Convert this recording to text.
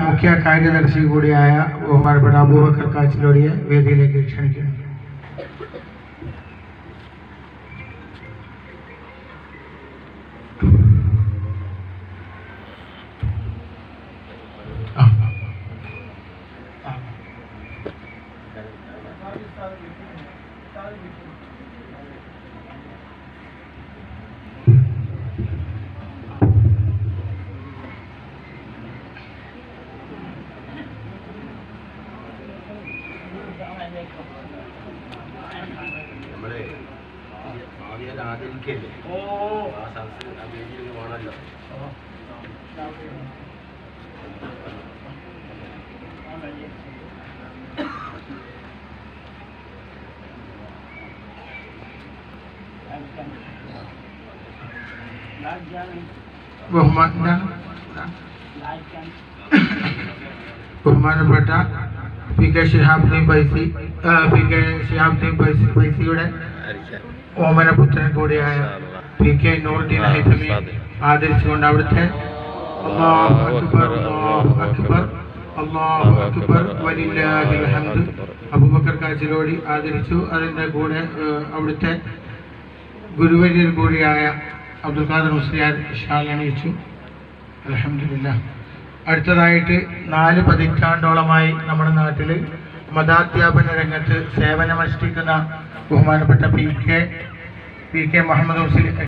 മുഖ്യ കാര്യദർശി കൂടിയായ ബഹുമാനപ്പെട്ട അബൂബക്കർ കാച്ചിലോടിയെ വേദിയിലേക്ക് ക്ഷണിക്കുന്നു. നമ്മളെ ആദ്യം ആദരിക്കല്ലേ ആ സംസ്ഥ വേണമല്ലോ. ബഹുമാനപ്പെട്ട പി കെ ശിഹാബുദ്ദീൻ ഫൈസിയുടെ ഓമനപുത്രൻ കൂടിയായ പി കെ നൂറുദ്ദീൻ ഹൈതമി ആദരിച്ചുകൊണ്ട് അവിടുത്തെ അല്ലാഹു അക്ബർ അല്ലാഹു അക്ബർ അല്ലാഹു അക്ബർ വലില്ലാഹിൽ ഹംദ് അബൂബക്കർ കാച്ചിലോടി ആദരിച്ചു. അതിൻ്റെ കൂടെ അവിടുത്തെ ഗുരുവര്യൻ കൂടിയായ അബ്ദുൽ ഖാദർ മുസ്ലിയാർ ഷാൽ അണിയിച്ചു. അൽഹംദുലില്ലാഹ്. അടുത്തതായിട്ട് 4 പതിറ്റാണ്ടോളമായി നമ്മുടെ നാട്ടിൽ മതാധ്യാപന രംഗത്ത് സേവനമനുഷ്ഠിക്കുന്ന ബഹുമാനപ്പെട്ട പി കെ മുഹമ്മദ് മുസ്ലിം